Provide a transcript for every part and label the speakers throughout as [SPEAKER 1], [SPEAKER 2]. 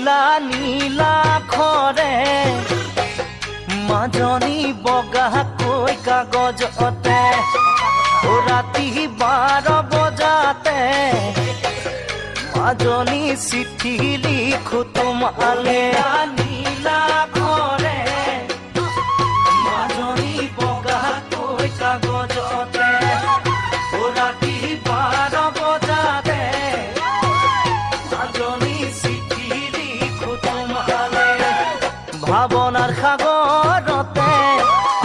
[SPEAKER 1] লিখিলা নীলাক্ষৰে মাজনী বগাকৈ কাগজতে ৰাতি 12 বজাতে মাজনী চিঠি লিখো তোমালে নীলাক্ষৰে মাজনী বগাকৈ কাগজতে ৰাতি 12 বজাতে মাজনী চিঠি লিখো তোমালে ভাৱনাৰ সাগৰতে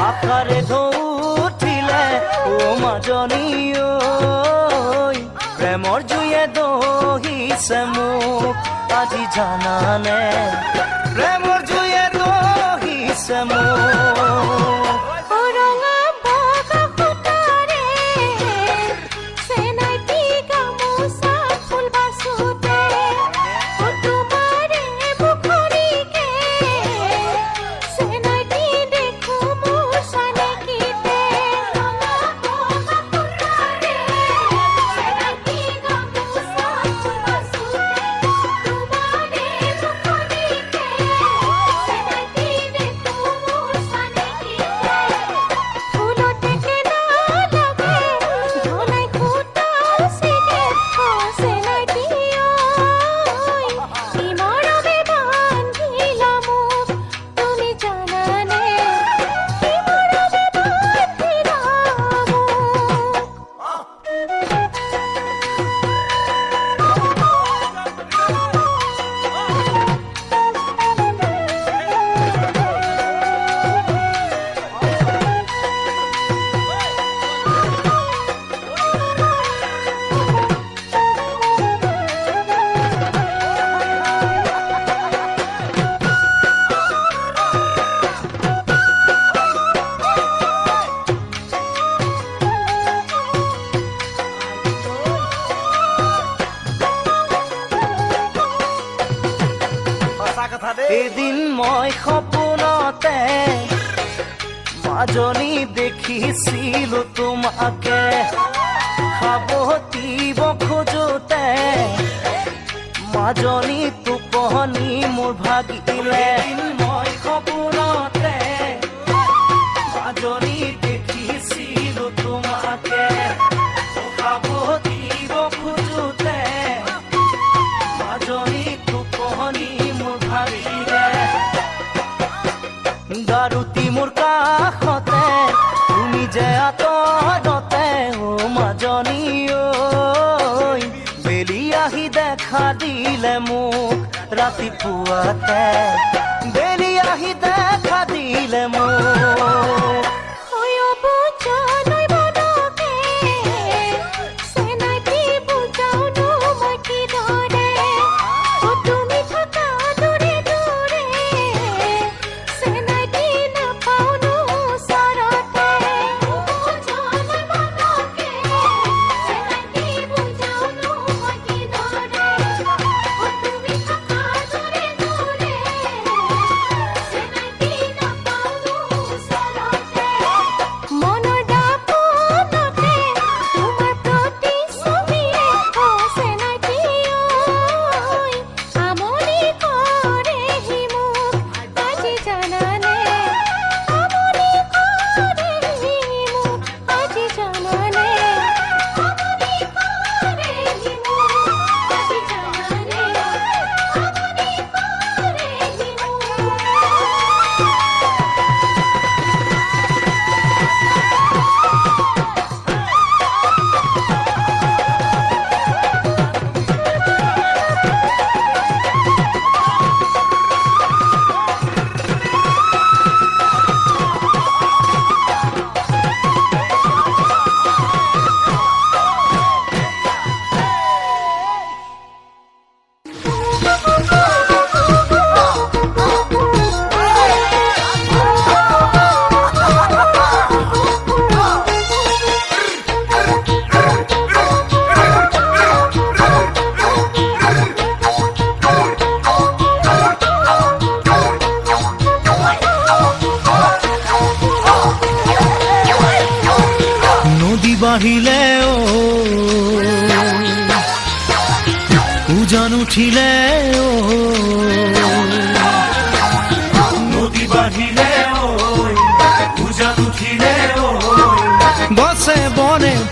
[SPEAKER 1] আশাৰে ঢৌ উঠিলে ও মাজনী প্ৰেমৰ জুয়ে দহিছে মোক আজি জানানে প্ৰেমৰ জুয়ে দহিছে মোক এদিন মই সপোনতে মাজনী দেখিছিলো তোমাকে সাৱটিব খোজোতে মাজনী টোপনি মোৰ ভাগিলে মই সপোনতে মাজনী দেখিছিলো তোমাকে সাৱটিব খোজোতে মাজনী টোপনি মোৰ ভাগিলে গাৰুতি মোৰ কাষতে তুমি যে আঁতৰতে ও মাজনী বেলি আহি দেখা দিলে মোক ৰাতিপুৱাতে বেলি আহি দেখা দিলে মোক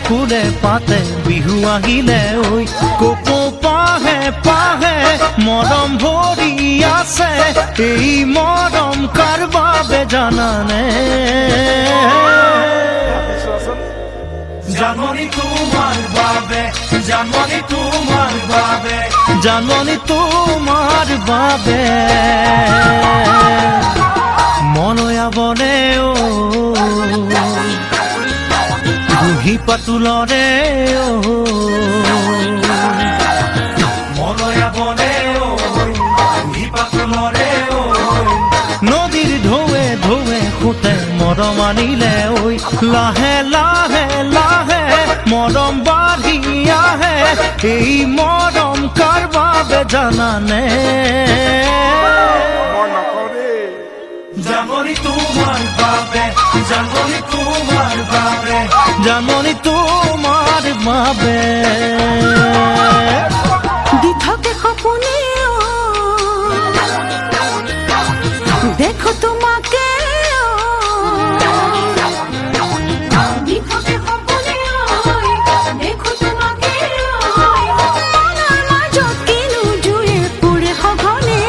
[SPEAKER 1] ফুলে পাতে বিহু আহিলে ঐ কপৌ পাহে পাহে মৰম ভৰি আছে এই মৰম কাৰ বাবে জানানে জানমণি তোমাৰ বাবে জানমণি তোমাৰ বাবে জানমণি তোমাৰ বাবে মনয়া বনে ও বুহি পাতুলৰে ও মনয়া বনে ও বুহি পাতুলৰে ও নদীৰ ঢৌৱে ঢৌৱে খুঁটে মৰম আনিলে ঐ লাহে লাহে লাহে মৰম বাঢ়ি আহে এই মৰম কাৰ বাবে জানানে জানমণি তোমাৰ বাবে জানমণি তোমাৰ বাবে জানমণি তোমাৰ বাবে
[SPEAKER 2] দি থাকে সপোনে দেখো তোমাকে দি থাকে সপোনে দেখো তোমাকে মনৰ মাজত কিনো জুয়ে পুৰে সঘনে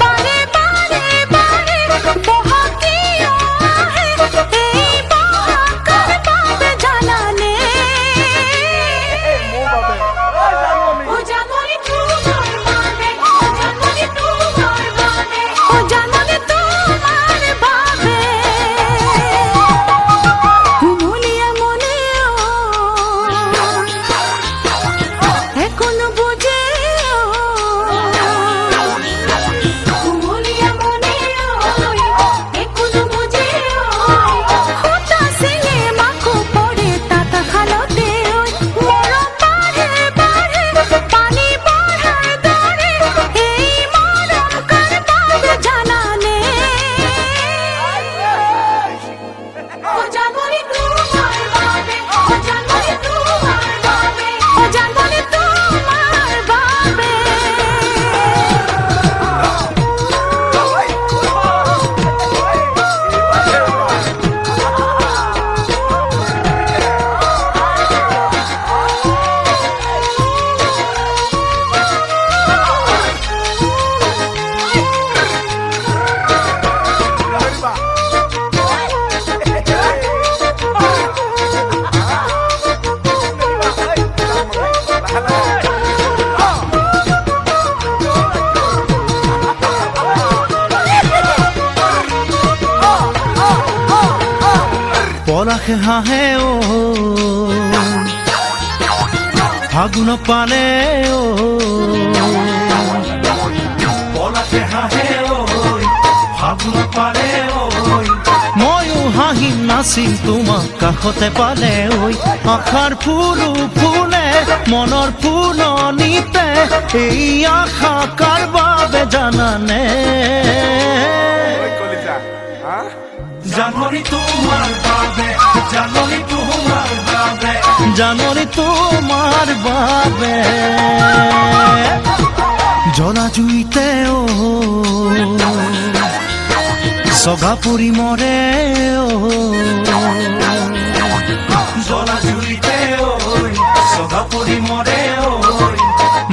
[SPEAKER 2] বাৰে বাৰে বাৰে বহকি আহে এই বহকাৰ বাবে জানানে ও জানমণি তোমাৰ বাবে ও জানমণি তোমাৰ বাবে ও জানমণি তোমাৰ বাবে কুমলীয়া মনে এখনো বুঝে কুমলীয়া মনে এখনো বুঝে খুঁটা সিঙে মাখো পড়ে তাতা খালতে মরম বাঢ়ে বাঢ়ে পানি বঢ়ায় দৰে এই মৰম কাৰ বাবে জানানে ও জানমণি তোমাৰ বাবে ও জানমণি তোমাৰ বাবে ও জানমণি তোমাৰ বাবে
[SPEAKER 1] পলাশে হাঁহে ও ফাগুন পালে ও পলাশে হাঁহে ও ফাগুন পালে ও ময়ো হাঁহিম নাচিম তোমাক কাষতে পালে ঐ আশাৰ ফুলো ফুলে মনৰ ফুলনিতে এই আশা কাৰ বাবে জানানে জানমণি তোমাৰ বাবে জানমণি তোমাৰ বাবে জানমণি তোমাৰ বাবে জ্বলা জুইতে ও সগা পৰি মৰে ও জ্বলা জুইতে ও সগা পৰি মৰে ও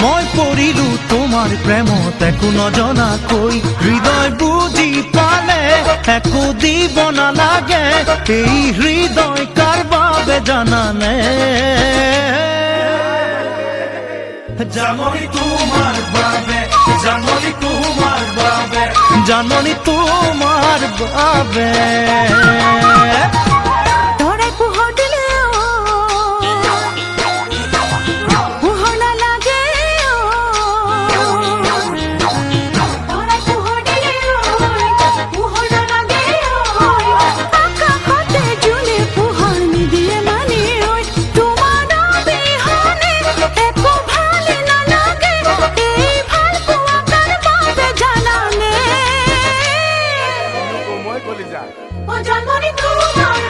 [SPEAKER 1] মই পৰিলো তোমাৰ প্ৰেমত একো নজনাকৈ হৃদয় বুজি পালে একো দিব নালাগে এই হৃদয় কাৰ বাবে জানানে জানমণি তোমাৰ বাবে জানমণি তোমাৰ বাবে জানমণি তোমাৰ বাবে
[SPEAKER 2] তৰাই পোহৰ দিলে পোহৰ নালাগে তৰাই পোহৰ দিলে পোহৰ নালাগে আকাশতে জোনে পোহৰ নিদিয়ে মানে তোমাৰ অবিহনে একো ভাল নালাগে এই ভাল পোৱা কাৰ বাবে জানানে ও জানমণি তোমাৰ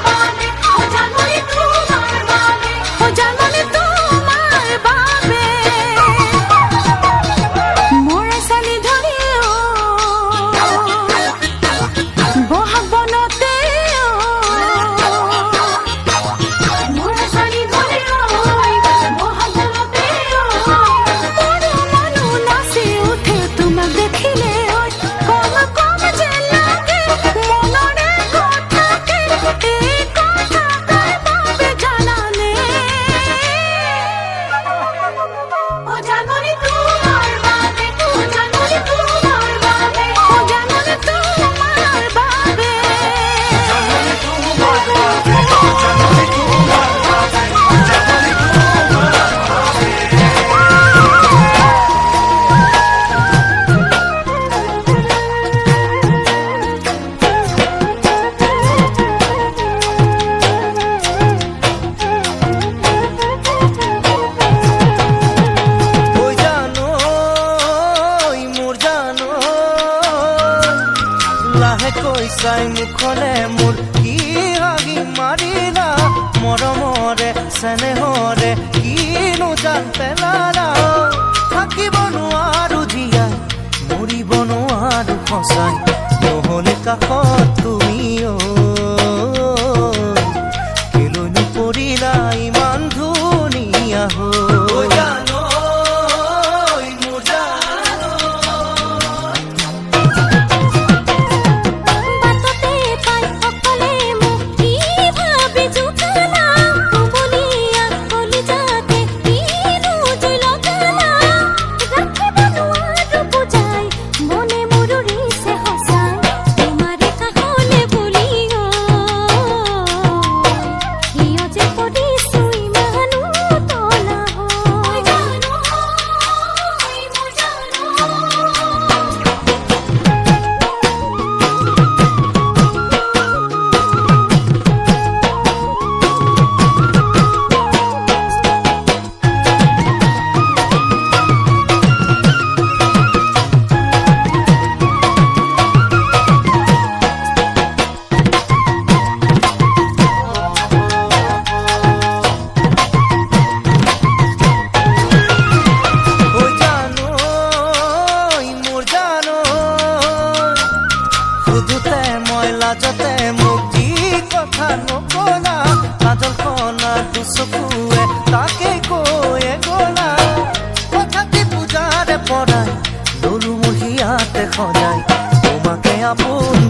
[SPEAKER 3] চাই মুখলে মোৰ কি হাগি মাৰিলা মৰমৰে চেনেহৰে কিনো জান পেলালা থাকিব নোৱাৰো জীয়াই মৰিব নোৱাৰো সঁচাই নহলে কাষত তুমি কেলৈনো পৰিলা ইমান ধুনীয়া হৈ জানো মোৰ জানো
[SPEAKER 2] বাটতে পাই অকলে মোক কি ভাবি জোকালা কুমলীয়া কলিজাতে কিনো জুই লগালা ৰাখিব নোৱাৰো বুজাই মনে মৰুৰিছে সঁচাই তোমাৰে কাষলে বুলি কিয় যে পৰিছো ইমানো তলা হৈ জানো মোৰ জানো
[SPEAKER 3] ঐ জানো মোৰ জানো সুধোতে মই লাজতে মোক যি কথা নকলা কাজলখনা দুচকুৱে তাকে কৈয়ে গলা কথাটি পূজাৰে পৰাই ললো মোৰ হিয়াতে সজাই তোমাকে আপোন